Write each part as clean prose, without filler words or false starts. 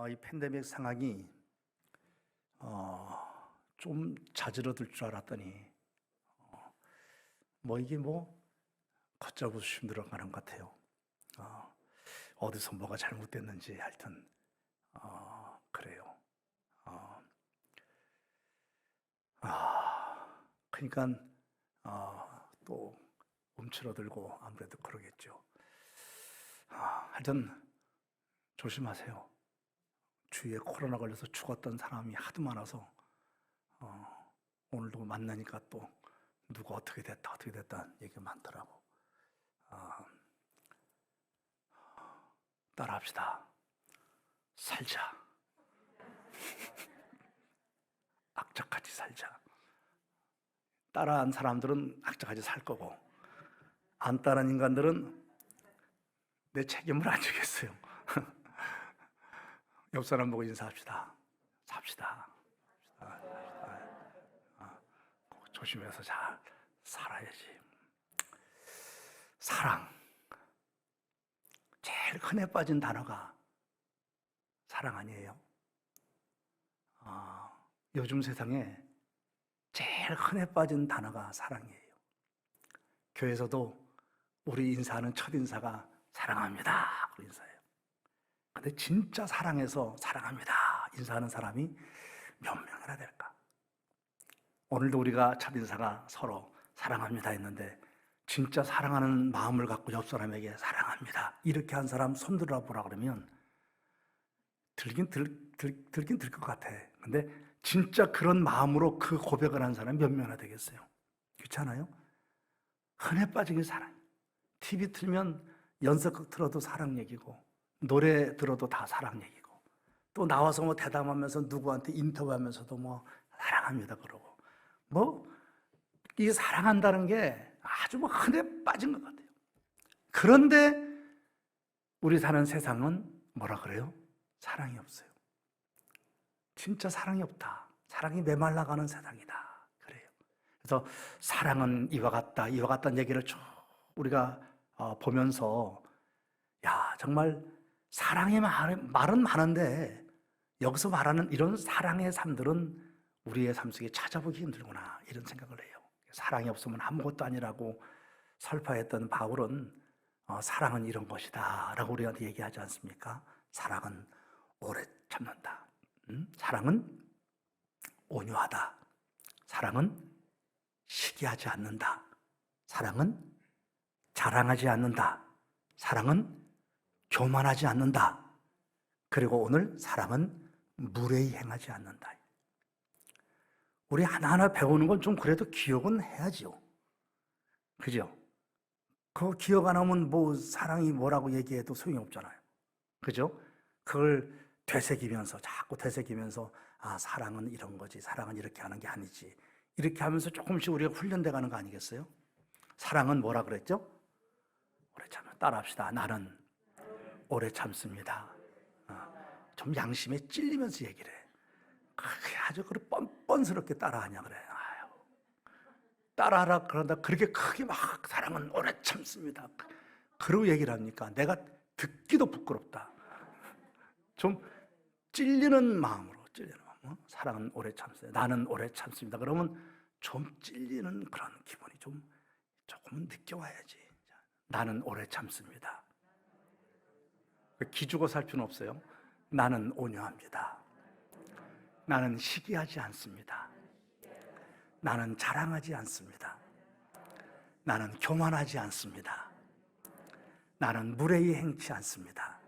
이 팬데믹 상황이 좀 자지러들 줄 알았더니 이게 걷잡을 수 힘들어가는 것 같아요. 어디서 뭐가 잘못됐는지 하여튼 그래요. 그러니까 또 움츠러들고 아무래도 그러겠죠. 하여튼 조심하세요. 주위에 코로나 걸려서 죽었던 사람이 하도 많아서 오늘도 만나니까 또 누가 어떻게 됐다 얘기가 많더라고. 따라합시다. 살자. 악착같이 살자. 따라한 사람들은 악착같이 살 거고 안 따라한 인간들은 내 책임을 안 지겠어요. 옆 사람 보고 인사합시다. 삽시다. 조심해서 잘 살아야지. 사랑. 제일 흔해 빠진 단어가 사랑 아니에요? 요즘 세상에 제일 흔해 빠진 단어가 사랑이에요. 교회에서도 우리 인사하는 첫 인사가 사랑합니다. 그 인사예요. 근데 진짜 사랑해서 사랑합니다. 인사하는 사람이 몇 명이나 될까? 오늘도 우리가 첫 인사가 서로 사랑합니다 했는데 진짜 사랑하는 마음을 갖고 옆 사람에게 사랑합니다. 이렇게 한 사람 손 들어보라 그러면 들긴 들 것 같아. 근데 진짜 그런 마음으로 그 고백을 한 사람이 몇 명이나 되겠어요? 그렇지 않아요? 흔해 빠지게 사랑. TV 틀면 연속극 틀어도 사랑 얘기고 노래 들어도 다 사랑 얘기고 또 나와서 대담하면서 누구한테 인터뷰하면서도 사랑합니다 그러고 이게 사랑한다는 게 아주 흔해 빠진 것 같아요. 그런데 우리 사는 세상은 뭐라 그래요? 사랑이 없어요. 진짜 사랑이 없다. 사랑이 메말라가는 세상이다. 그래요. 그래서 사랑은 이와 같다는 얘기를 쭉 우리가 보면서 정말 사랑의 말은 많은데 여기서 말하는 이런 사랑의 삶들은 우리의 삶 속에 찾아보기 힘들구나 이런 생각을 해요. 사랑이 없으면 아무것도 아니라고 설파했던 바울은 사랑은 이런 것이다 라고 우리한테 얘기하지 않습니까? 사랑은 오래 참는다. 사랑은 온유하다. 사랑은 시기하지 않는다. 사랑은 자랑하지 않는다. 사랑은 교만하지 않는다. 그리고 오늘 사랑은 무례히 행하지 않는다. 우리 하나하나 배우는 건 좀 그래도 기억은 해야죠. 그죠? 그거 기억 안 하면 사랑이 뭐라고 얘기해도 소용이 없잖아요. 그죠? 그걸 자꾸 되새기면서 사랑은 이런 거지. 사랑은 이렇게 하는 게 아니지. 이렇게 하면서 조금씩 우리가 훈련돼 가는 거 아니겠어요? 사랑은 뭐라 그랬죠? 오래 참아. 따라합시다. 나는 오래 참습니다. 좀 양심에 찔리면서 얘기를 해. 그게 아주 뻔뻔스럽게 따라하냐 그래. 따라하라 그런다. 그렇게 크게 사랑은 오래 참습니다. 그러고 얘기를 합니까? 내가 듣기도 부끄럽다. 좀 찔리는 마음으로 사랑은 오래 참습니다. 나는 오래 참습니다. 그러면 좀 찔리는 그런 기분이 조금은 느껴와야지. 나는 오래 참습니다. 기죽어 살 필요는 없어요. 나는 온유합니다. 나는 시기하지 않습니다. 나는 자랑하지 않습니다. 나는 교만하지 않습니다. 나는 무례히 행치 않습니다.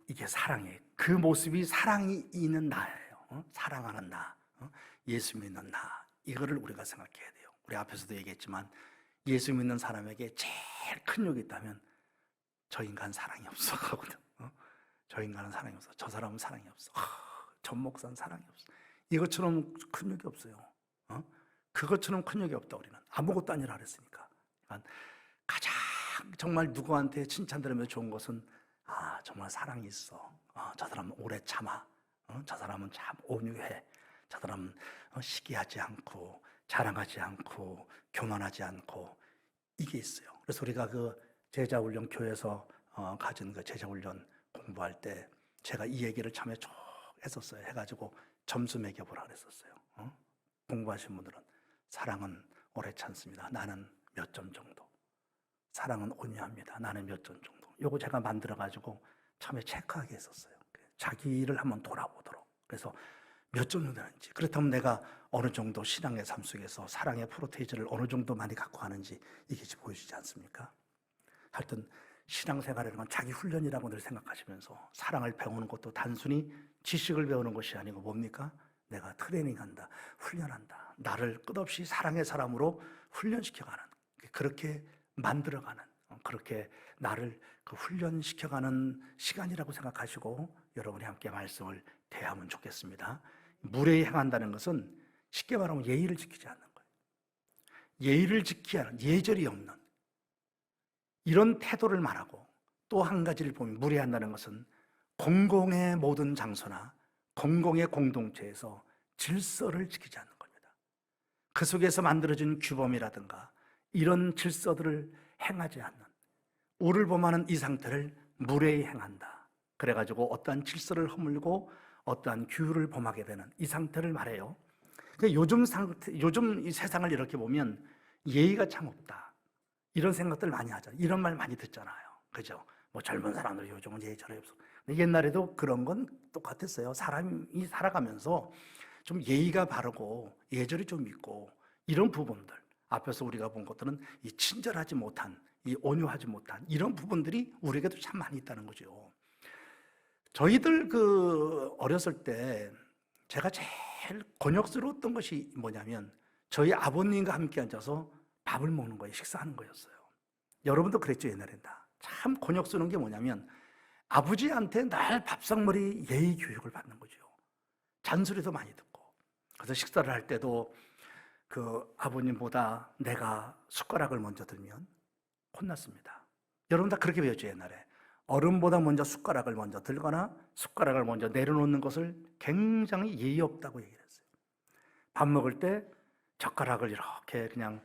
이게 사랑이에요. 그 모습이 사랑이 있는 나예요. 사랑하는 나, 예수 믿는 나. 이거를 우리가 생각해야 돼요. 우리 앞에서도 얘기했지만 예수 믿는 사람에게 제일 큰 욕이 있다면 저 인간 사랑이 없어 하거든. 저 인간은 사랑이 없어. 저 사람은 사랑이 없어. 전 목사는 사랑이 없어. 이것처럼 큰 욕이 없어요. 그것처럼 큰 욕이 없다. 우리는 아무것도 아니라 그랬으니까. 그러니까 가장 정말 누구한테 칭찬 들으면 좋은 것은 정말 사랑이 있어. 저 사람은 오래 참아. 저 사람은 참 온유해. 저 사람은 시기하지 않고 자랑하지 않고 교만하지 않고 이게 있어요. 그래서 우리가 그 제자훈련 교회에서 가진 그 제자훈련 공부할 때 제가 이 얘기를 참여 쭉 했었어요. 해가지고 점수 매겨보라 그랬었어요. 공부하신 분들은 사랑은 오래 참습니다. 나는 몇 점 정도. 사랑은 온유합니다. 나는 몇 점 정도. 요거 제가 만들어가지고 처음에 체크하게 했었어요. 자기를 한번 돌아보도록. 그래서 몇 점 정도 되는지. 그렇다면 내가 어느 정도 신앙의 삶 속에서 사랑의 프로테이지를 어느 정도 많이 갖고 가는지 이게 보여주지 않습니까? 하여튼 신앙생활이라는 건 자기 훈련이라고 늘 생각하시면서 사랑을 배우는 것도 단순히 지식을 배우는 것이 아니고 뭡니까? 내가 트레이닝한다, 훈련한다. 나를 끝없이 사랑의 사람으로 훈련시켜가는, 그렇게 만들어가는, 그렇게 나를 훈련시켜가는 시간이라고 생각하시고 여러분이 함께 말씀을 대하면 좋겠습니다. 무례히 행한다는 것은 쉽게 말하면 예의를 지키지 않는 거예요. 예의를 지키지 않는, 예절이 없는 이런 태도를 말하고, 또 한 가지를 보면 무례한다는 것은 공공의 모든 장소나 공공의 공동체에서 질서를 지키지 않는 겁니다. 그 속에서 만들어진 규범이라든가 이런 질서들을 행하지 않는, 우를 범하는 이 상태를 무례히 행한다. 그래가지고 어떠한 질서를 허물고 어떠한 규율을 범하게 되는 이 상태를 말해요. 요즘 이 세상을 이렇게 보면 예의가 참 없다, 이런 생각들 많이 하잖아요. 이런 말 많이 듣잖아요. 그죠? 뭐 젊은 사람들 요즘은 예의 저래 없어. 근데 옛날에도 그런 건 똑같았어요. 사람이 살아가면서 좀 예의가 바르고 예절이 좀 있고 이런 부분들, 앞에서 우리가 본 것들은 이 친절하지 못한, 이 온유하지 못한 이런 부분들이 우리에게도 참 많이 있다는 거죠. 저희들 어렸을 때 제가 제일 곤욕스러웠던 것이 뭐냐면 저희 아버님과 함께 앉아서 밥을 먹는 거예요. 식사하는 거였어요. 여러분도 그랬죠, 옛날엔 다. 참 곤욕스러운 게 뭐냐면 아버지한테 날 밥상머리 예의 교육을 받는 거죠. 잔소리도 많이 듣고. 그래서 식사를 할 때도 아버님보다 내가 숟가락을 먼저 들면 혼났습니다. 여러분 다 그렇게 배웠죠, 옛날에. 어른보다 먼저 숟가락을 먼저 들거나 숟가락을 먼저 내려놓는 것을 굉장히 예의 없다고 얘기를 했어요. 밥 먹을 때 젓가락을 이렇게 그냥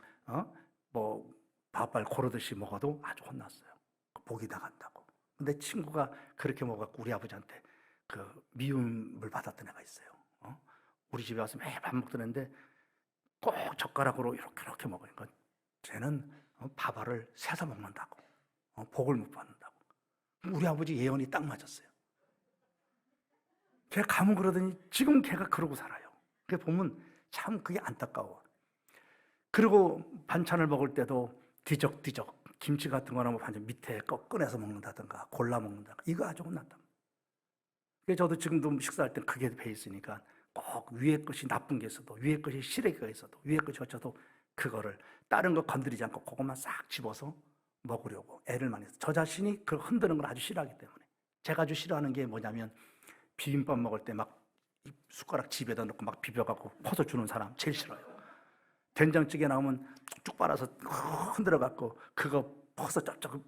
밥알 고르듯이 먹어도 아주 혼났어요. 복이 나간다고. 근데 친구가 그렇게 먹어갖고 우리 아버지한테 미움을 받았던 애가 있어요. 우리 집에 와서 매일 밥 먹더랬는데 꼭 젓가락으로 이렇게 먹으니까 쟤는 밥알을 세서 먹는다고, 복을 못 받는다고. 우리 아버지 예언이 딱 맞았어요. 걔 가면 그러더니 지금 걔가 그러고 살아요. 그게 보면 참 그게 안타까워. 그리고 반찬을 먹을 때도 뒤적뒤적 김치 같은 거나 뭐 반찬 밑에 꺼내서 먹는다든가 골라 먹는다든가 이거 아주 혼났다. 그래서 저도 지금도 식사할 때 그게 배 있으니까 꼭 위에 것이 나쁜 게 있어도, 위에 것이 시래기가 있어도, 위에 것이 어쩌도 그거를 다른 거 건드리지 않고 그것만 싹 집어서 먹으려고 애를 많이 해서, 저 자신이 그걸 흔드는 걸 아주 싫어하기 때문에. 제가 아주 싫어하는 게 뭐냐면 비빔밥 먹을 때 막 숟가락 집에다 넣고 막 비벼갖고 퍼서 주는 사람 제일 싫어요. 된장찌개 나오면 쭉쭉 빨아서 흔들어갖고 그거 퍼서 쩍쩍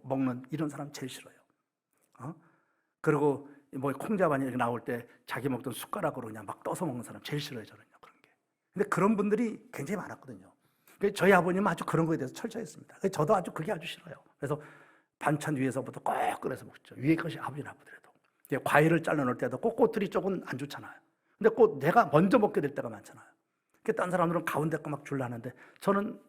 먹는 이런 사람 제일 싫어요. 그리고 뭐 콩자반이 이렇게 나올 때 자기 먹던 숟가락으로 그냥 막 떠서 먹는 사람 제일 싫어요, 저는요, 그런 게. 근데 그런 분들이 굉장히 많았거든요. 저희 아버님은 아주 그런 거에 대해서 철저했습니다. 저도 아주 그게 아주 싫어요. 그래서 반찬 위에서부터 꼭 꺼내서 먹죠. 위에 것이 아무리 나쁘더라도. 과일을 잘라놓을 때도 꼭 꼬투리 쪽은 안 좋잖아요. 근데 꼭 내가 먼저 먹게 될 때가 많잖아요. 딴 사람들은 가운데 거 막 줄라는데, 저는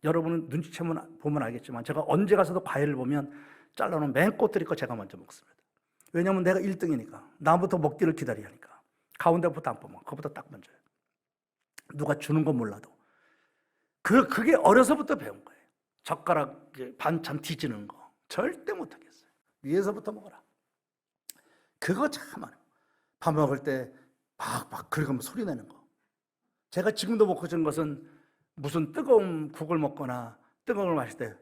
여러분은 눈치채면 보면 알겠지만 제가 언제 가서도 과일을 보면 잘라놓은 맨 꼬투리 거 제가 먼저 먹습니다. 왜냐하면 내가 1등이니까. 나부터 먹기를 기다려야 하니까. 가운데부터 안 뽑아. 그거부터 딱 먼저요. 누가 주는 건 몰라도. 그게 어려서부터 배운 거예요. 젓가락 반찬 뒤지는 거 절대 못하겠어요. 위에서부터 먹어라. 그거 참 많아요. 밥 먹을 때 막 긁으면 소리 내는 거. 제가 지금도 먹고 싶은 것은 무슨 뜨거운 국을 먹거나 뜨거운 걸 마실 때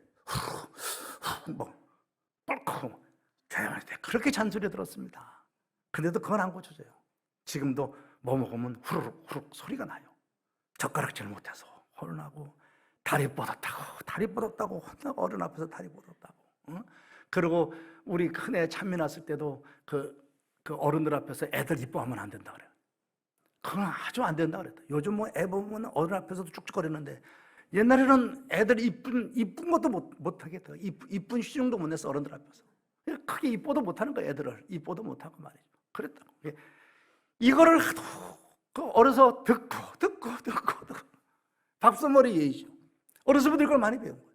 뻘컥 대화할 때 그렇게 잔소리 들었습니다. 근데도 그건 안 고쳐져요. 지금도 뭐 먹으면 후루룩 소리가 나요. 젓가락질 못해서 혼나고, 다리 뻗었다고 혼나고, 어른 앞에서 다리 뻗었다고. 그리고 우리 큰애 찬미 났을 때도 그 어른들 앞에서 애들 이뻐하면 안 된다 그래요. 그건 아주 안 된다 그랬다. 요즘 뭐 애 보면 어른 앞에서도 쭉쭉거리는데, 옛날에는 애들 이쁜 것도 못 하겠다. 이쁜 시중도 못 냈어, 어른들 앞에서. 그게 크게 이뻐도 못하는 거야. 애들을 이뻐도 못하고 말이죠. 그랬다고. 이거를 하도 어려서 듣고 밥솥머리 예의죠. 어려서부터 이걸 많이 배운 거예요.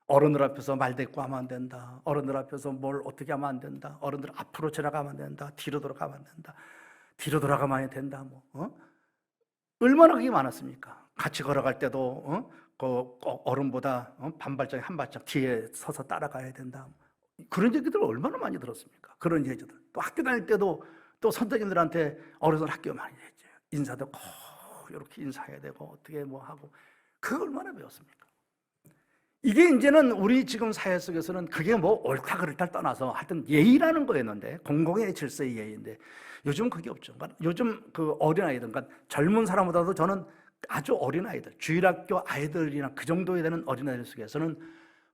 어른들 앞에서 말대꾸하면 안 된다. 어른들 앞에서 뭘 어떻게 하면 안 된다. 어른들 앞으로 지나가면 안 된다. 뒤로 돌아가면 안 된다. 뒤로 돌아가면 된다. 얼마나 그게 많았습니까? 같이 걸어갈 때도 꼭 어른보다 반발짝 한 발짝 뒤에 서서 따라가야 된다. 그런 얘기들 얼마나 많이 들었습니까? 그런 얘기들. 또 학교 다닐 때도 또 선생님들한테 어른들 학교 많이 했죠. 인사도 꼭 이렇게 인사해야 되고 어떻게 뭐 하고 그거 얼마나 배웠습니까? 이게 이제는 우리 지금 사회 속에서는 그게 뭐 옳다 그르다를 떠나서 하여튼 예의라는 거였는데 공공의 질서의 예의인데 요즘 그게 없죠. 그러니까 요즘 그 어린아이들, 그러니까 젊은 사람보다도 저는 아주 어린아이들, 주일학교 아이들이나 그 정도에 되는 어린아이들 속에서는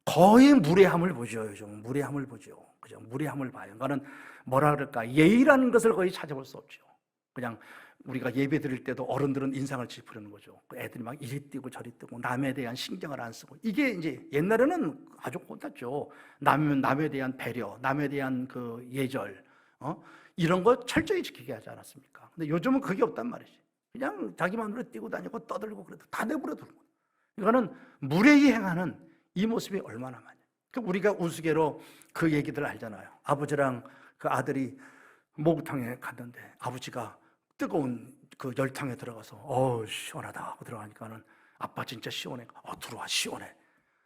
거의 무례함을 보죠. 요즘 무례함을 보죠. 그죠? 무례함을 봐요. 그러니까는 뭐라 그럴까? 예의라는 것을 거의 찾아볼 수 없죠. 그냥 우리가 예배 드릴 때도 어른들은 인상을 찌푸리는 거죠. 애들이 막 이리 뛰고 저리 뛰고 남에 대한 신경을 안 쓰고 이게 이제 옛날에는 아주 꽃났죠. 남에 대한 배려, 남에 대한 그 예절, 이런 거 철저히 지키게 하지 않았습니까? 근데 요즘은 그게 없단 말이지. 그냥 자기 마음대로 뛰고 다니고 떠들고 그래도 다 내버려 두는 거예요. 이거는 무례히 행하는 이 모습이 얼마나 많아요. 우리가 우스개로 그 얘기들 알잖아요. 아버지랑 그 아들이 목욕탕에 갔는데 아버지가 뜨거운 그 열탕에 들어가서 시원하다 하고 들어가니까는 아빠 진짜 시원해. 들어와 시원해.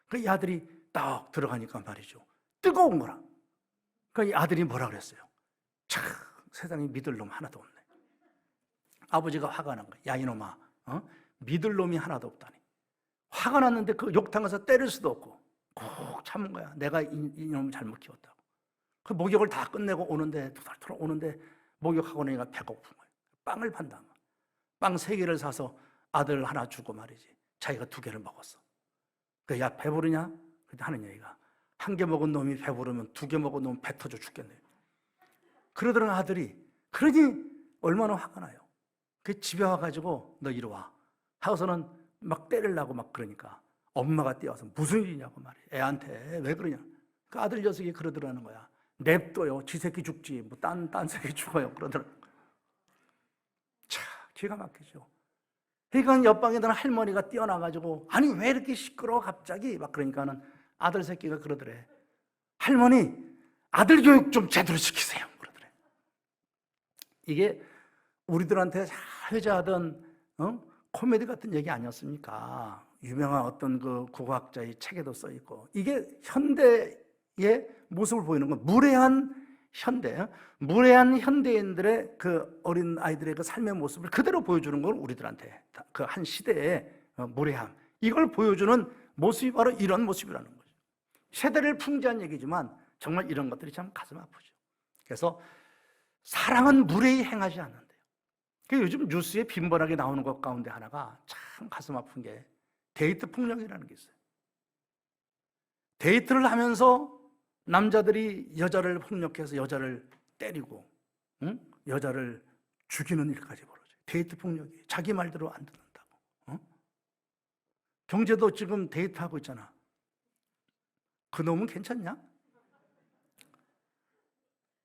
그 이 아들이 딱 들어가니까 말이죠. 뜨거운 거라. 그 이 아들이 뭐라 그랬어요? 참 세상에 믿을 놈 하나도 없네. 아버지가 화가 난 거야. 야 이놈아, 믿을 놈이 하나도 없다니. 화가 났는데 그 욕탕에서 때릴 수도 없고 꼭 참은 거야. 내가 이놈을 잘못 키웠다고. 그 목욕을 다 끝내고 오는데 투덜투덜 오는데 목욕하고 나니까 배고픈 거야. 빵을 판다. 빵 3개를 사서 아들 하나 주고 말이지. 자기가 2개를 먹었어. 야 배부르냐? 그때 하는 얘기가 1개 먹은 놈이 배부르면 2개 먹은 놈은 배 터져 죽겠네. 그러더니 아들이 그러니 얼마나 화가 나요. 그 집에 와가지고 너 이리 와 하고서는 막 때리려고 막 그러니까 엄마가 뛰어와서 무슨 일이냐고 말이야. 애한테 왜 그러냐. 그 아들 녀석이 그러더라는 거야. 냅둬요. 지 새끼 죽지 뭐 딴 새끼 죽어요. 그러더라는 거야. 참 기가 막히죠. 그러니까 옆방에 있는 할머니가 뛰어나가지고 아니 왜 이렇게 시끄러워 갑자기 막 그러니까는 아들 새끼가 그러더래. 할머니 아들 교육 좀 제대로 시키세요. 그러더래. 이게 우리들한테 잘 회자하던 코미디 같은 얘기 아니었습니까? 유명한 어떤 그 국어학자의 책에도 써 있고 이게 현대의 모습을 보이는 건 무례한 현대인들의 그 어린 아이들의 그 삶의 모습을 그대로 보여주는 걸 우리들한테 그 한 시대의 무례함 이걸 보여주는 모습이 바로 이런 모습이라는 거죠. 세대를 풍자한 얘기지만 정말 이런 것들이 참 가슴 아프죠. 그래서 사랑은 무례히 행하지 않는데요. 요즘 뉴스에 빈번하게 나오는 것 가운데 하나가 참 가슴 아픈 게 데이트 폭력이라는 게 있어요. 데이트를 하면서 남자들이 여자를 폭력해서 여자를 때리고 여자를 죽이는 일까지 벌어져요. 데이트 폭력이 자기 말대로 안 듣는다고. 경제도 지금 데이트하고 있잖아. 그놈은 괜찮냐?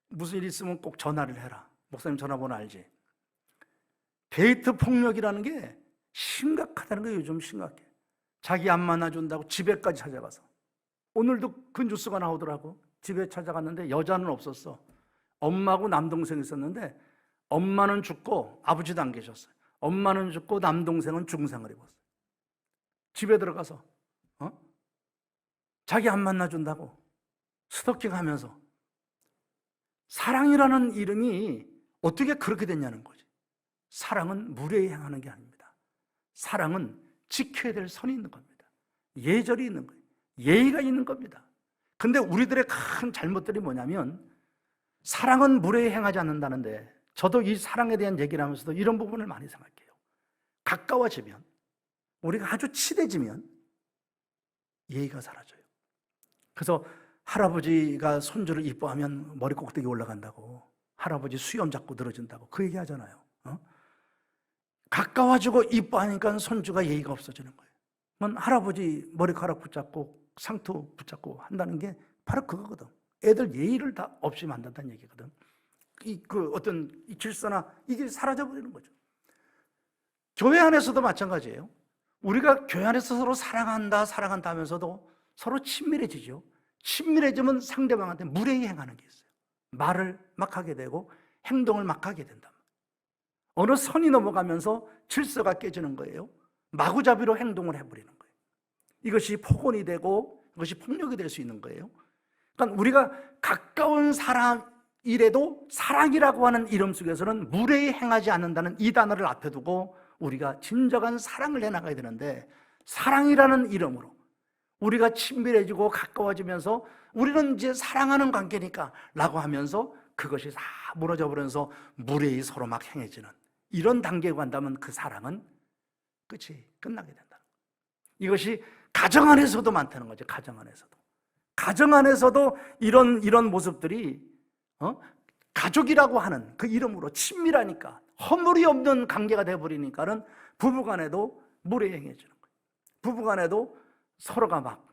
무슨 일 있으면 꼭 전화를 해라. 목사님 전화번호 알지? 데이트 폭력이라는 게 심각하다는 게 요즘 심각해. 자기 안 만나준다고 집에까지 찾아가서. 오늘도 그 뉴스가 나오더라고. 집에 찾아갔는데 여자는 없었어. 엄마하고 남동생이 있었는데 엄마는 죽고 아버지도 안 계셨어요. 엄마는 죽고 남동생은 중상을 입었어요. 집에 들어가서 자기 안 만나준다고 스토킹하면서. 사랑이라는 이름이 어떻게 그렇게 됐냐는 거지. 사랑은 무례히 행하는 게 아닙니다. 사랑은 지켜야 될 선이 있는 겁니다. 예절이 있는 거예요. 예의가 있는 겁니다. 근데 우리들의 큰 잘못들이 뭐냐면 사랑은 무례히 행하지 않는다는데 저도 이 사랑에 대한 얘기를 하면서도 이런 부분을 많이 생각해요. 가까워지면 우리가 아주 친해지면 예의가 사라져요. 그래서 할아버지가 손주를 이뻐하면 머리 꼭대기 올라간다고, 할아버지 수염 잡고 늘어진다고 그 얘기 하잖아요. 가까워지고 이뻐하니까 손주가 예의가 없어지는 거예요. 할아버지 머리카락 붙잡고 상투 붙잡고 한다는 게 바로 그거거든. 애들 예의를 다 없이 만든다는 얘기거든. 어떤 이 질서나 이게 사라져버리는 거죠. 교회 안에서도 마찬가지예요. 우리가 교회 안에서 서로 사랑한다 하면서도 서로 친밀해지죠. 친밀해지면 상대방한테 무례히 행하는 게 있어요. 말을 막 하게 되고 행동을 막 하게 된다. 어느 선이 넘어가면서 질서가 깨지는 거예요. 마구잡이로 행동을 해버리는 거예요. 이것이 폭언이 되고 이것이 폭력이 될 수 있는 거예요. 그러니까 우리가 가까운 사람이라도 사랑이라고 하는 이름 속에서는 무례히 행하지 않는다는 이 단어를 앞에 두고 우리가 진정한 사랑을 해나가야 되는데, 사랑이라는 이름으로 우리가 친밀해지고 가까워지면서 우리는 이제 사랑하는 관계니까 라고 하면서 그것이 다 무너져 버려서 무례히 서로 막 행해지는 이런 단계에 간다면 그 사랑은 끝이 끝나게 된다. 이것이 가정 안에서도 많다는 거죠. 가정 안에서도 이런 모습들이 가족이라고 하는 그 이름으로 친밀하니까 허물이 없는 관계가 되어버리니까는 부부간에도 무례히 행해지는 거예요. 부부간에도 서로가 막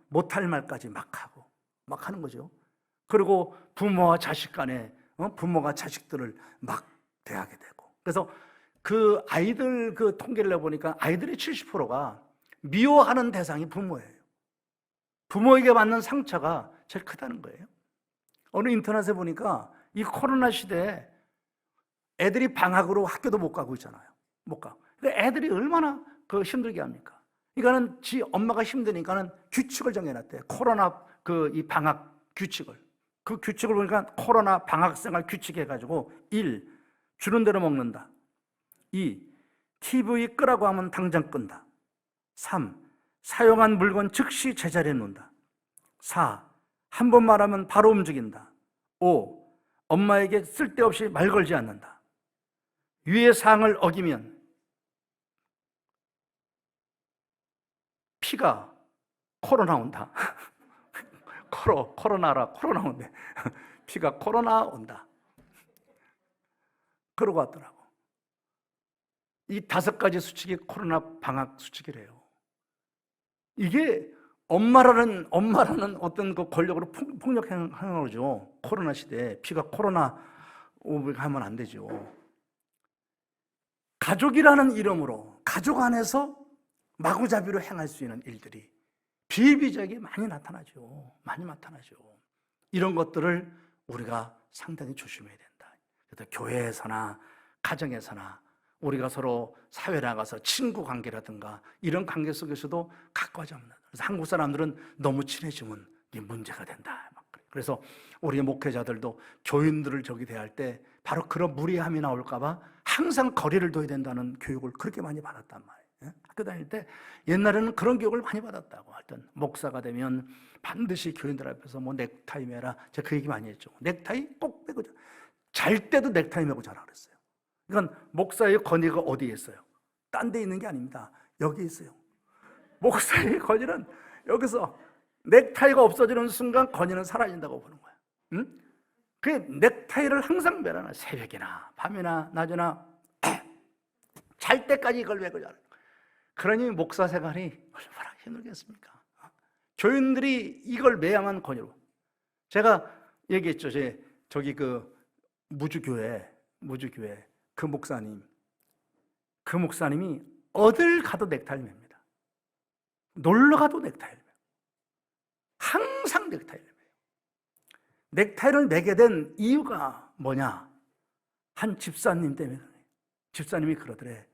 못할 말까지 막 하고 막 하는 거죠. 그리고 부모와 자식 간에 부모가 자식들을 막 대하게 되고. 그래서 그 아이들 그 통계를 내보니까 아이들의 70%가 미워하는 대상이 부모예요. 부모에게 받는 상처가 제일 크다는 거예요. 어느 인터넷에 보니까 이 코로나 시대에 애들이 방학으로 학교도 못 가고 있잖아요. 못 가. 그러니까 애들이 얼마나 힘들게 합니까? 이거는 지 엄마가 힘드니까는 규칙을 정해놨대. 코로나 이 방학 규칙을. 그 규칙을 보니까 코로나 방학생활 규칙 해가지고 1. 주는 대로 먹는다. 2. TV 끄라고 하면 당장 끈다. 3. 사용한 물건 즉시 제자리에 놓는다. 4. 한 번 말하면 바로 움직인다. 5. 엄마에게 쓸데없이 말 걸지 않는다. 위의 사항을 어기면 피가 코로나 온다. 코로나라 코로나 온대. 피가 코로나 온다. 그러고 왔더라고. 이 5가지 수칙이 코로나 방학 수칙이래요. 이게 엄마라는 어떤 그 권력으로 폭력 행하는 거죠. 코로나 시대에 피가 코로나 오게 하면 안 되죠. 가족이라는 이름으로 가족 안에서 마구잡이로 행할 수 있는 일들이 비일비재하게 많이 나타나죠. 이런 것들을 우리가 상당히 조심해야 된다. 그래서 교회에서나 가정에서나 우리가 서로 사회 나가서 친구 관계라든가 이런 관계 속에서도 가까워져 없는. 그래서 한국 사람들은 너무 친해지면 문제가 된다. 그래서 우리 목회자들도 교인들을 대할 때 바로 그런 무례함이 나올까봐 항상 거리를 둬야 된다는 교육을 그렇게 많이 받았단 말이에요. 학교 다닐 때 옛날에는 그런 교육을 많이 받았다고. 하여튼 목사가 되면 반드시 교인들 앞에서 넥타이 매라. 제가 그 얘기 많이 했죠. 넥타이 꼭 매고 잘 때도 넥타이 매고 자라 그랬어요. 그러니까 목사의 권위가 어디에 있어요? 딴 데 있는 게 아닙니다. 여기 있어요. 목사의 권위는 여기서 넥타이가 없어지는 순간 권위는 사라진다고 보는 거야. 응? 그 넥타이를 항상 매라나 새벽이나 밤이나 낮이나 잘 때까지 이걸 매고 자라. 그러니 목사 생활이 얼마나 힘들겠습니까? 교인들이 이걸 매야만 권위로. 제가 얘기했죠. 저기 그 무주교회 그 목사님이 어딜 가도 넥타이를 맵니다. 놀러 가도 넥타이를 매요. 항상 넥타이를 매요. 넥타이를 매게 된 이유가 뭐냐? 한 집사님 때문에. 집사님이 그러더래.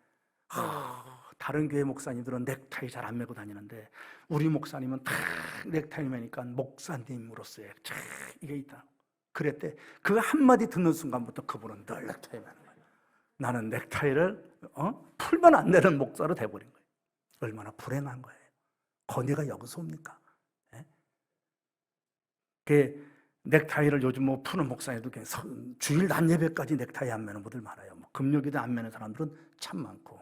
다른 교회 목사님들은 넥타이 잘 안 매고 다니는데 우리 목사님은 다 넥타이 매니까 목사님으로서의 이게 있다. 그랬대. 그 한마디 듣는 순간부터 그분은 늘 넥타이 매는 거예요. 나는 넥타이를 풀면 안 되는 목사로 돼버린 거예요. 얼마나 불행한 거예요. 권위가 여기서 옵니까? 그 넥타이를 요즘 푸는 목사님도 주일 낮 예배까지 넥타이 안 매는 분들 많아요. 금요일도 안 매는 사람들은 참 많고.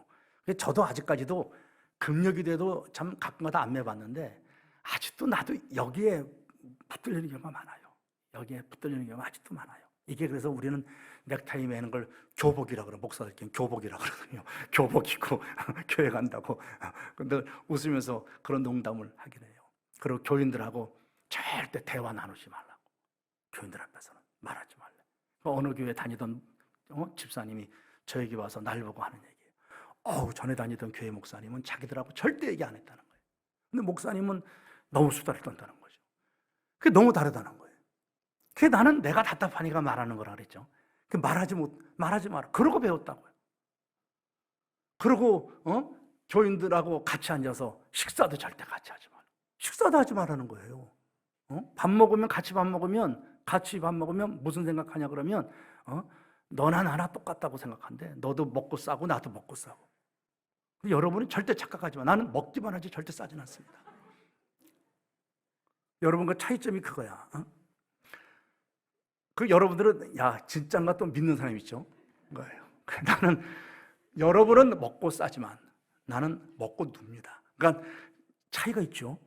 저도 아직까지도 금요일에도 참 가끔가다 안 매봤는데 아직도 나도 여기에 붙들리는 경우가 많아요. 아직도 많아요. 이게 그래서 우리는 넥타이 매는 걸 교복이라고 그래요. 목사들끼리 교복이라고 그러거든요. 교복이고 교회 간다고. 근데 웃으면서 그런 농담을 하긴 해요. 그리고 교인들하고 절대 대화 나누지 말라고. 교인들 앞에서는 말하지 말래. 어느 교회 다니던 집사님이 저에게 와서 날 보고 하는 얘기예요. 전에 다니던 교회 목사님은 자기들하고 절대 얘기 안 했다는 거예요. 근데 목사님은 너무 수다를 떤다는 거죠. 그게 너무 다르다는 거예요. 그게 나는 내가 답답하니까 말하는 거라 그랬죠. 말하지 마라. 그러고 배웠다고요. 그러고 교인들하고 같이 앉아서 식사도 절대 같이 하지 마라. 식사도 하지 말라는 거예요. 같이 밥 먹으면 무슨 생각하냐 그러면 너나 나나 똑같다고 생각한대. 너도 먹고 싸고 나도 먹고 싸고. 여러분이 절대 착각하지 마. 나는 먹기만 하지 절대 싸진 않습니다. 여러분 그 차이점이 그거야. 여러분들은 진짠가 또 믿는 사람 있죠. 그거예요. 나는 여러분은 먹고 싸지만 나는 먹고 눕니다. 그러니까 차이가 있죠.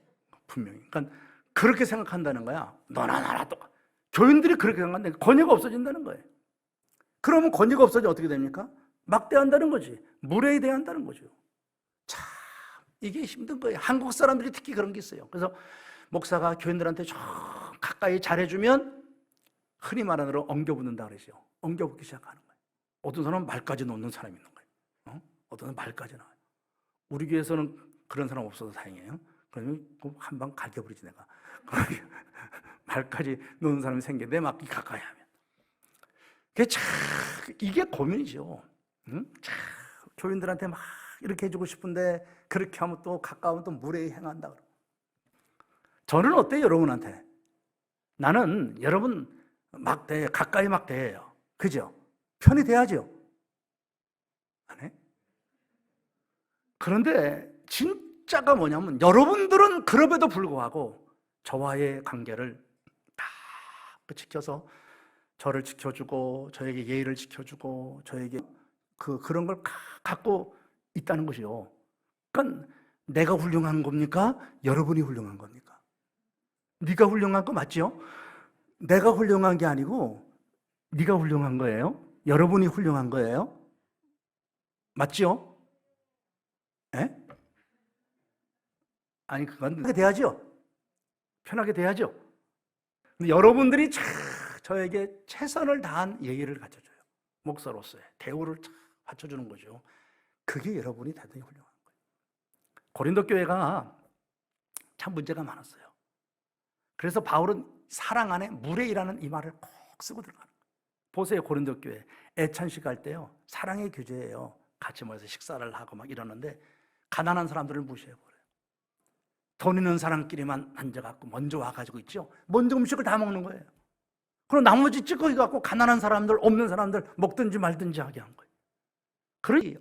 분명히. 그러니까 그렇게 생각한다는 거야. 너나 나나 똑같. 교인들이 그렇게 생각하는데 권위가 없어진다는 거예요. 그러면 권위가 없어지면 어떻게 됩니까? 막 대한다는 거지. 무례히 대한다는 거죠. 참 이게 힘든 거예요. 한국 사람들이 특히 그런 게 있어요. 그래서 목사가 교인들한테 좀 가까이 잘해주면 흔히 말하는 대로 엉겨붙는다 그러죠. 엉겨붙기 시작하는 거예요. 어떤 사람은 말까지 놓는 사람이 있는 거예요. 어떤 사람은 말까지 나와요. 우리 교회에서는 그런 사람 없어서 다행이에요. 그러면 한 방 갈겨버리지 내가. 말까지 놓는 사람이 생기는데 막 가까이 하면. 이게 고민이죠. 교인들한테 막 이렇게 해주고 싶은데 그렇게 하면 또 가까우면 또 무례히 행한다. 저는 어때요, 여러분한테? 나는 여러분 막 대해, 가까이 막 대해요. 그죠? 편히 대하죠? 안 해? 그런데 진짜가 뭐냐면 여러분들은 그럼에도 불구하고 저와의 관계를 다 지켜서 저를 지켜주고 저에게 예의를 지켜주고 저에게 그런 걸 갖고 있다는 것이요. 그러니까 내가 훌륭한 겁니까? 여러분이 훌륭한 겁니까? 네가 훌륭한 거 맞죠? 내가 훌륭한 게 아니고 네가 훌륭한 거예요? 여러분이 훌륭한 거예요? 맞죠? 에? 아니 그건 편하게 대하죠. 편하게 대하죠. 근데 여러분들이 저에게 최선을 다한 예의를 갖춰줘요. 목사로서의 대우를 갖춰주는 거죠. 그게 여러분이 대단히 훌륭한 거예요. 고린도 교회가 참 문제가 많았어요. 그래서 바울은 사랑 안에 무례이라는 이 말을 꼭 쓰고 들어가는 거예요. 보세요, 고린도 교회 애찬식 할 때요, 사랑의 교제예요. 같이 모여서 식사를 하고 막 이러는데 가난한 사람들을 무시해버려요. 돈 있는 사람끼리만 앉아갖고 먼저 와가지고 있죠. 먼저 음식을 다 먹는 거예요. 그럼 나머지 찌꺼기 갖고 가난한 사람들, 없는 사람들 먹든지 말든지 하게 한 거예요. 그러니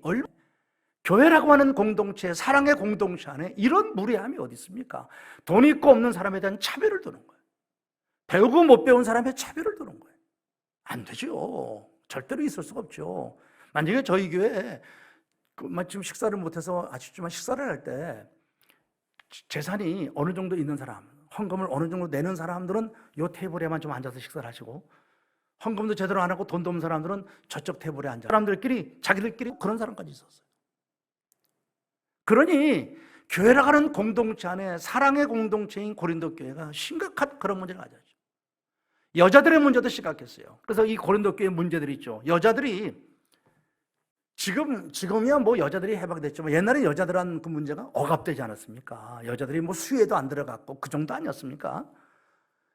교회라고 하는 공동체, 사랑의 공동체 안에 이런 무례함이 어디 있습니까? 돈 있고 없는 사람에 대한 차별을 두는 거예요. 배우고 못 배운 사람의 차별을 두는 거예요. 안 되죠. 절대로 있을 수가 없죠. 만약에 저희 교회에 지금 식사를 못해서 아쉽지만 식사를 할 때 재산이 어느 정도 있는 사람, 헌금을 어느 정도 내는 사람들은 이 테이블에만 좀 앉아서 식사를 하시고, 헌금도 제대로 안 하고 돈도 없는 사람들은 저쪽 테이블에 앉아 사람들끼리 자기들끼리 그런 사람까지 있었어요. 그러니 교회라고 하는 공동체 안에 사랑의 공동체인 고린도 교회가 심각한 그런 문제를 가졌죠. 여자들의 문제도 심각했어요. 그래서 이 고린도 교회 문제들이 있죠. 여자들이 지금이야 뭐 여자들이 해방됐지만 옛날에 여자들한 그 문제가 억압되지 않았습니까? 여자들이 뭐 수혜도 안 들어갔고 그 정도 아니었습니까?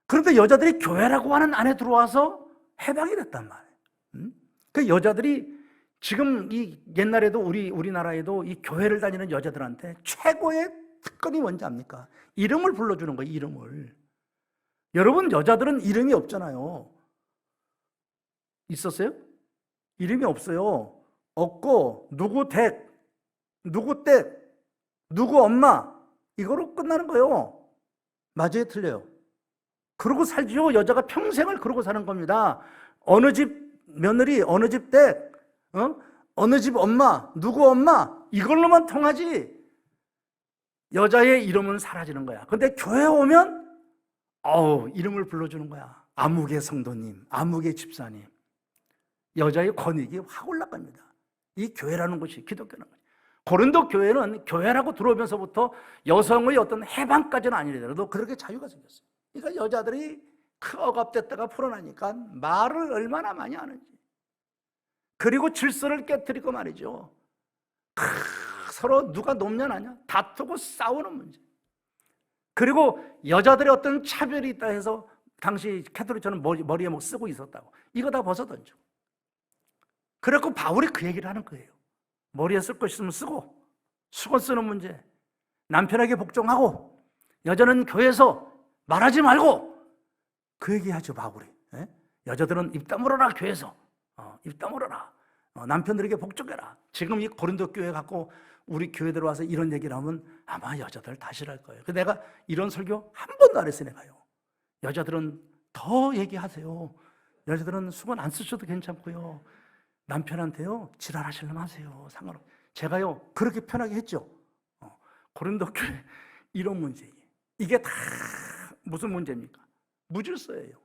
그런데 여자들이 교회라고 하는 안에 들어와서 해방이 됐단 말이에요. 그 여자들이 지금 이 옛날에도 우리나라에도 이 교회를 다니는 여자들한테 최고의 특권이 뭔지 압니까? 이름을 불러주는 거예요. 이름을. 여러분 여자들은 이름이 없잖아요. 있었어요? 이름이 없어요. 없고 누구 댁, 누구 댁, 누구 엄마 이거로 끝나는 거예요. 맞아요? 틀려요? 그러고 살지요. 여자가 평생을 그러고 사는 겁니다. 어느 집 며느리, 어느 집 댁, 어느 집 엄마, 누구 엄마 이걸로만 통하지 여자의 이름은 사라지는 거야. 근데 교회에 오면 이름을 불러주는 거야. 아무개 성도님, 아무개 집사님. 여자의 권익이 확 올라갑니다. 이 교회라는 것이 기독교라는 거죠. 고린도 교회는 교회라고 들어오면서부터 여성의 어떤 해방까지는 아니더라도 그렇게 자유가 생겼어요. 그러니까 여자들이 그 억압됐다가 풀어나니까 말을 얼마나 많이 하는지. 그리고 질서를 깨뜨리고 말이죠. 서로 누가 높냐나냐 다투고 싸우는 문제. 그리고 여자들의 어떤 차별이 있다 해서 당시 캐톨릭처럼 머리에 뭐 쓰고 있었다고. 이거 다 벗어던져. 그래갖고 바울이 그 얘기를 하는 거예요. 머리에 쓸 거 있으면 쓰고, 수건 쓰는 문제, 남편에게 복종하고, 여자는 교회에서 말하지 말고, 그 얘기하죠 바울이. 예? 여자들은 입 다물어라 교회에서. 입 다물어라. 남편들에게 복종해라. 지금 이 고린도 교회 갖고 우리 교회 들어와서 이런 얘기를 하면 아마 여자들 다 싫어할 거예요. 그래서 내가 이런 설교 한 번도 안 했어요. 내가요. 여자들은 더 얘기하세요. 여자들은 수건 안 쓰셔도 괜찮고요. 남편한테요 지랄하시려면 하세요. 상관없어요. 제가요 그렇게 편하게 했죠. 고린도 교회 이런 문제예요. 이게 다 무슨 문제입니까? 무질서예요.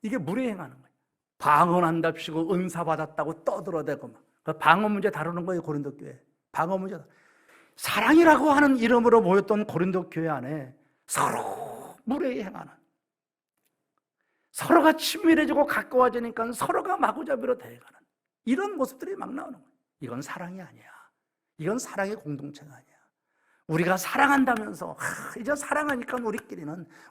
이게 무례 행하는 거예요. 방언한답시고 은사 받았다고 떠들어대고 막. 그 방언 문제 다루는 거예요. 고린도 교회. 방언 문제. 사랑이라고 하는 이름으로 모였던 고린도 교회 안에 서로 무례히 행하는, 서로가 친밀해지고 가까워지니까 서로가 마구잡이로 대해가는 이런 모습들이 막 나오는 거예요. 이건 사랑이 아니야. 이건 사랑의 공동체가 아니야. 우리가 사랑한다면서 이제 사랑하니까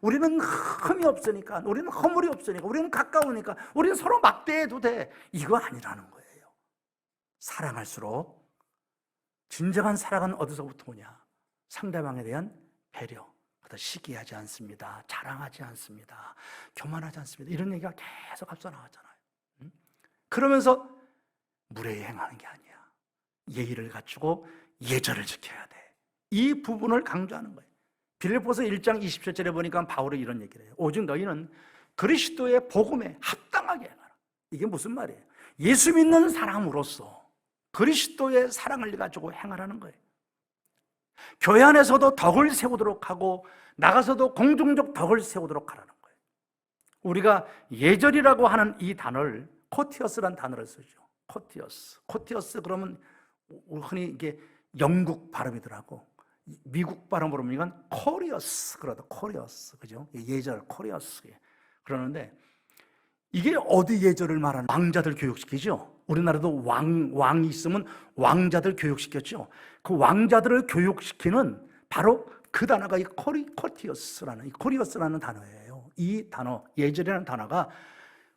우리는 흠이 없으니까, 우리는 허물이 없으니까, 우리는 가까우니까 우리는 서로 막대해도 돼. 이거 아니라는 거예요. 사랑할수록 진정한 사랑은 어디서부터 오냐? 상대방에 대한 배려. 시기하지 않습니다. 자랑하지 않습니다. 교만하지 않습니다. 이런 얘기가 계속 앞서 나왔잖아요. 그러면서 무례히 행하는 게 아니야. 예의를 갖추고 예절을 지켜야 돼. 이 부분을 강조하는 거예요. 빌립보서 1장 27절에 보니까 바울이 이런 얘기를 해요. 오직 너희는 그리스도의 복음에 합당하게 행하라. 이게 무슨 말이에요? 예수 믿는 사람으로서 그리스도의 사랑을 가지고 행하라는 거예요. 교회 안에서도 덕을 세우도록 하고 나가서도 공중적 덕을 세우도록 하라는 거예요. 우리가 예절이라고 하는 이 단어를 코티어스라는 단어를 쓰죠. 코티어스 그러면 흔히 이게 영국 발음이더라고. 미국 발음으로 보면 코리어스 그러다. 코리어스 그죠? 예절 코리어스 그러는데 이게 어디 예절을 말하는? 왕자들 교육시키죠. 우리나라도 왕이 있으면 왕자들 교육시켰죠. 그 왕자들을 교육시키는 바로 그 단어가 이 코리어스라는 단어예요. 이 단어, 예절이라는 단어가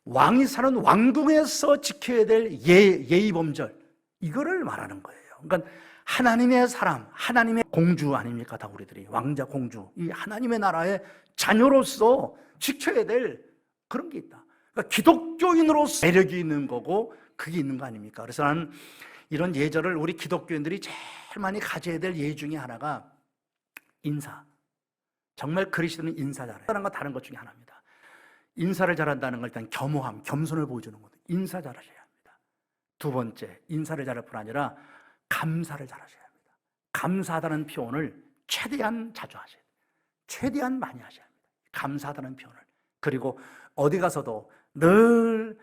왕이 사는 왕궁에서 지켜야 될 예의 범절, 이거를 말하는 거예요. 그러니까 하나님의 사람, 하나님의 공주 아닙니까? 다 우리들이 왕자 공주, 이 하나님의 나라의 자녀로서 지켜야 될 그런 게 있다. 그러니까 기독교인으로서 매력이 있는 거고 그게 있는 거 아닙니까? 그래서 나는 이런 예절을 우리 기독교인들이 제일 많이 가져야 될 예 중에 하나가 인사. 정말 그리스도는 인사 잘해요. 다른 것 중에 하나입니다. 인사를 잘한다는 건 일단 겸허함, 겸손을 보여주는 거예요. 인사 잘하셔야 합니다. 두 번째, 인사를 잘할 뿐 아니라 감사를 잘하셔야 합니다. 감사하다는 표현을 최대한 자주 하셔야 돼요. 최대한 많이 하셔야 합니다. 감사하다는 표현을. 그리고 어디 가서도 늘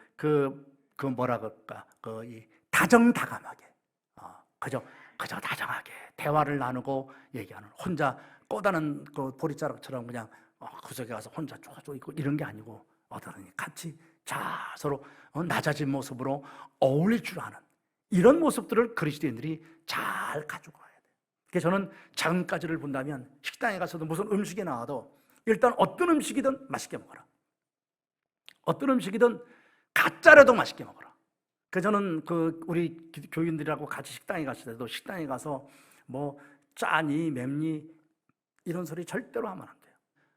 다정다감하게, 그저 다정하게 대화를 나누고 얘기하는, 혼자 꼬다는 그 보리자루처럼 그냥 구석에 가서 혼자 쪼쪼 있고 이런 게 아니고 어떠니 같이 서로 낮아진 모습으로 어울릴 줄 아는 이런 모습들을 그리스도인들이 잘 가지고 가야 돼요. 그래서 저는 지금까지를 본다면 식당에 가서도 무슨 음식이 나와도 일단 어떤 음식이든 맛있게 먹어라. 어떤 음식이든 가짜라도 맛있게 먹어라. 그래서 저는 우리 교인들하고 같이 식당에 갔을 때도 식당에 가서 뭐 짜니 맵니 이런 소리 절대로 하면 안 돼요.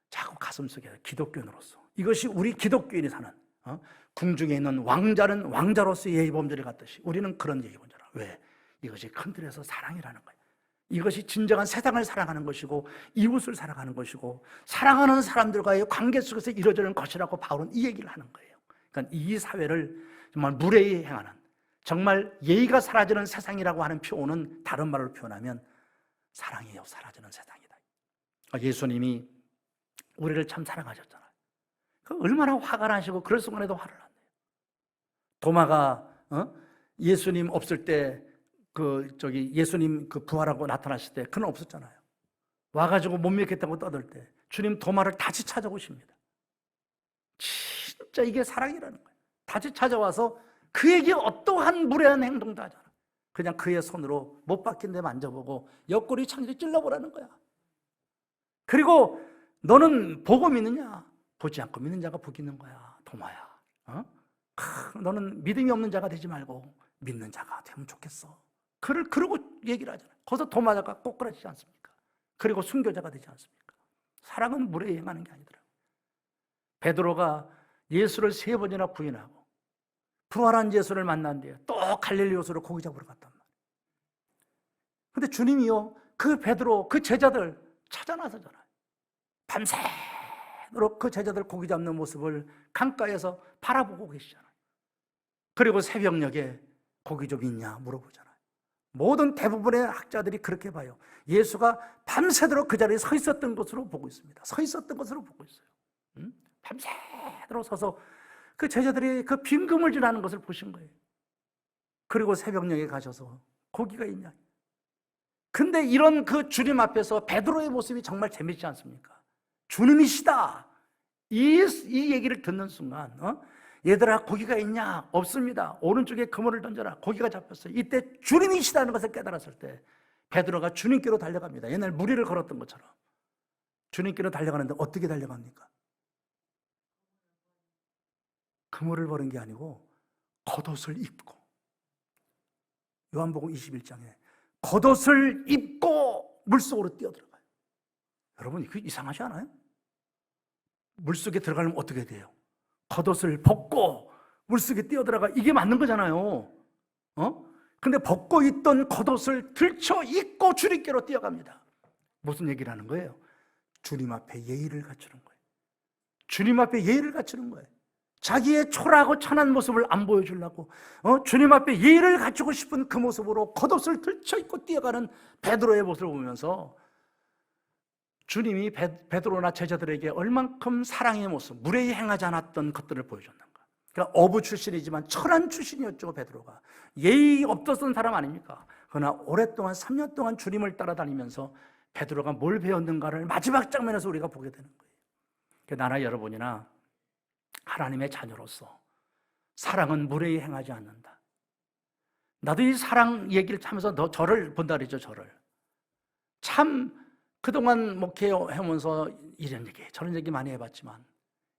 자꾸 가슴속에 기독교인으로서 이것이 우리 기독교인이 사는 궁중에 있는 왕자는 왕자로서의 예의범절을 갖듯이 우리는 그런 예의범절이야. 왜? 이것이 큰 틀에서 사랑이라는 거예요. 이것이 진정한 세상을 사랑하는 것이고 이웃을 사랑하는 것이고 사랑하는 사람들과의 관계 속에서 이루어지는 것이라고 바울은 이 얘기를 하는 거예요. 그러니까 이 사회를 정말 무례히 행하는, 정말 예의가 사라지는 세상이라고 하는 표현은 다른 말로 표현하면 사랑이요 사라지는 세상이다. 예수님이 우리를 참 사랑하셨잖아요. 얼마나 화가 나시고 그럴 순간에도 화를 안 내요. 도마가 예수님 없을 때 예수님 부활하고 나타났을 때 그는 없었잖아요. 와가지고 못 믿겠다고 떠들 때 주님 도마를 다시 찾아오십니다. 진짜 이게 사랑이라는 거예요. 다시 찾아와서 그에게 어떠한 무례한 행동도 하잖아. 그냥 그의 손으로 못 박힌 데 만져보고 옆구리 창지 찔러보라는 거야. 그리고 너는 보고 믿느냐? 보지 않고 믿는 자가 복이 있는 거야. 도마야. 너는 믿음이 없는 자가 되지 말고 믿는 자가 되면 좋겠어. 그러고 얘기를 하잖아요. 거기서 도마자가 꼬꾸라지지 않습니까? 그리고 순교자가 되지 않습니까? 사랑은 무례히 행하는 게 아니더라고요. 베드로가 예수를 3번이나 부인하고 부활한 예수를 만난 뒤에 또 갈릴리 호수로 고기 잡으러 갔단 말이에요. 근데 주님이요, 그 베드로, 그 제자들 찾아 나서잖아요. 밤새도록 그 제자들 고기 잡는 모습을 강가에서 바라보고 계시잖아요. 그리고 새벽녘에 고기 좀 있냐 물어보잖아요. 모든 대부분의 학자들이 그렇게 봐요. 예수가 밤새도록 그 자리에 서 있었던 것으로 보고 있습니다. 서 있었던 것으로 보고 있어요. 밤새도록 서서 그 제자들이 그 빈 그물질하는 것을 보신 거예요. 그리고 새벽녘에 가셔서 고기가 있냐. 근데 이런 그 주님 앞에서 베드로의 모습이 정말 재밌지 않습니까? 주님이시다. 이 얘기를 듣는 순간, 얘들아 고기가 있냐? 없습니다. 오른쪽에 그물을 던져라. 고기가 잡혔어요. 이때 주님이시다는 것을 깨달았을 때 베드로가 주님께로 달려갑니다. 옛날 무리를 걸었던 것처럼 주님께로 달려가는데 어떻게 달려갑니까? 그물을 버린 게 아니고 겉옷을 입고, 요한복음 21장에 겉옷을 입고 물속으로 뛰어들어가요. 여러분 이거 이상하지 않아요? 물속에 들어가려면 어떻게 돼요? 겉옷을 벗고 물속에 뛰어들어가. 이게 맞는 거잖아요. 근데 벗고 있던 겉옷을 들쳐 입고 주님께로 뛰어갑니다. 무슨 얘기를 하는 거예요? 주님 앞에 예의를 갖추는 거예요. 주님 앞에 예의를 갖추는 거예요. 자기의 초라하고 천한 모습을 안 보여주려고 주님 앞에 예의를 갖추고 싶은 그 모습으로 겉옷을 들쳐 입고 뛰어가는 베드로의 모습을 보면서 주님이 베드로나 제자들에게 얼만큼 사랑의 모습, 무례히 행하지 않았던 것들을 보여줬는가. 그러니까 어부 출신이지만 철한 출신이었죠. 베드로가 예의 없었던 사람 아닙니까? 그러나 오랫동안 3년 동안 주님을 따라다니면서 베드로가 뭘 배웠는가를 마지막 장면에서 우리가 보게 되는 거예요. 나나 여러분이나 하나님의 자녀로서 사랑은 무례히 행하지 않는다. 나도 이 사랑 얘기를 하면서 저를 본다 그랬죠. 저를 참 그동안 목회하면서 이런 얘기 저런 얘기 많이 해봤지만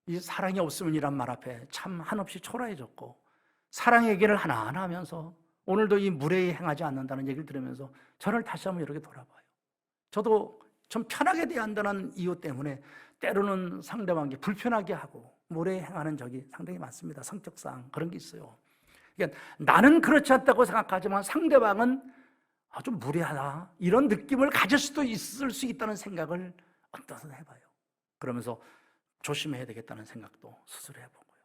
이 사랑이 없으면 이란 말 앞에 참 한없이 초라해졌고, 사랑 얘기를 하나하나 하면서 오늘도 이 무례히 행하지 않는다는 얘기를 들으면서 저를 다시 한번 이렇게 돌아봐요. 저도 좀 편하게 대한다는 이유 때문에 때로는 상대방에게 불편하게 하고 무례히 행하는 적이 상당히 많습니다. 성격상 그런 게 있어요. 그러니까 나는 그렇지 않다고 생각하지만 상대방은 좀 무례하다 이런 느낌을 가질 수도 있을 수 있다는 생각을 언뜻 해봐요. 그러면서 조심해야 되겠다는 생각도 스스로 해보고요.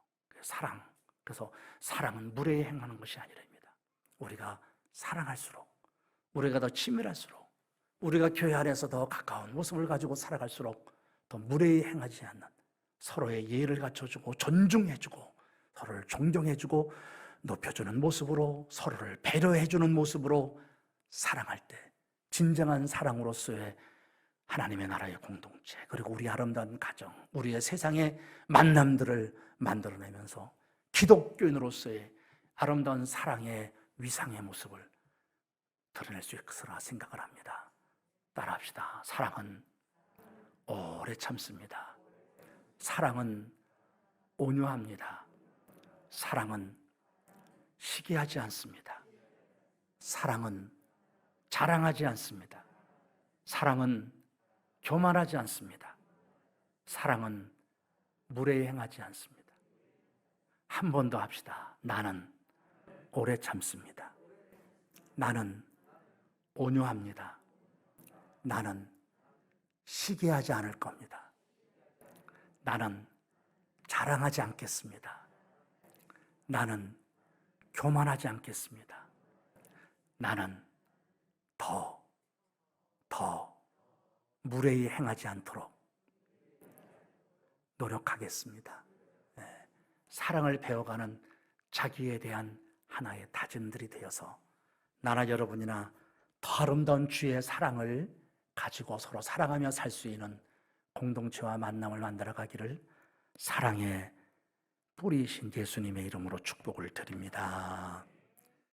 그래서 사랑은 무례히 행하는 것이 아니랍니다. 우리가 사랑할수록, 우리가 더 친밀할수록, 우리가 교회 안에서 더 가까운 모습을 가지고 살아갈수록 더 무례히 행하지 않는, 서로의 예의를 갖춰주고 존중해주고 서로를 존경해주고 높여주는 모습으로, 서로를 배려해주는 모습으로 사랑할 때 진정한 사랑으로서의 하나님의 나라의 공동체, 그리고 우리 아름다운 가정, 우리의 세상의 만남들을 만들어내면서 기독교인으로서의 아름다운 사랑의 위상의 모습을 드러낼 수 있으라 생각을 합니다. 따라합시다. 사랑은 오래 참습니다. 사랑은 온유합니다. 사랑은 시기하지 않습니다. 사랑은 자랑하지 않습니다. 사랑은 교만하지 않습니다. 사랑은 무례히 행하지 않습니다. 한 번 더 합시다. 나는 오래 참습니다. 나는 온유합니다. 나는 시기하지 않을 겁니다. 나는 자랑하지 않겠습니다. 나는 교만하지 않겠습니다. 나는 더 무례히 행하지 않도록 노력하겠습니다. 사랑을 배워가는 자기에 대한 하나의 다짐들이 되어서 나나 여러분이나 더 아름다운 주의 사랑을 가지고 서로 사랑하며 살 수 있는 공동체와 만남을 만들어 가기를 사랑의 뿌리신 예수님의 이름으로 축복을 드립니다.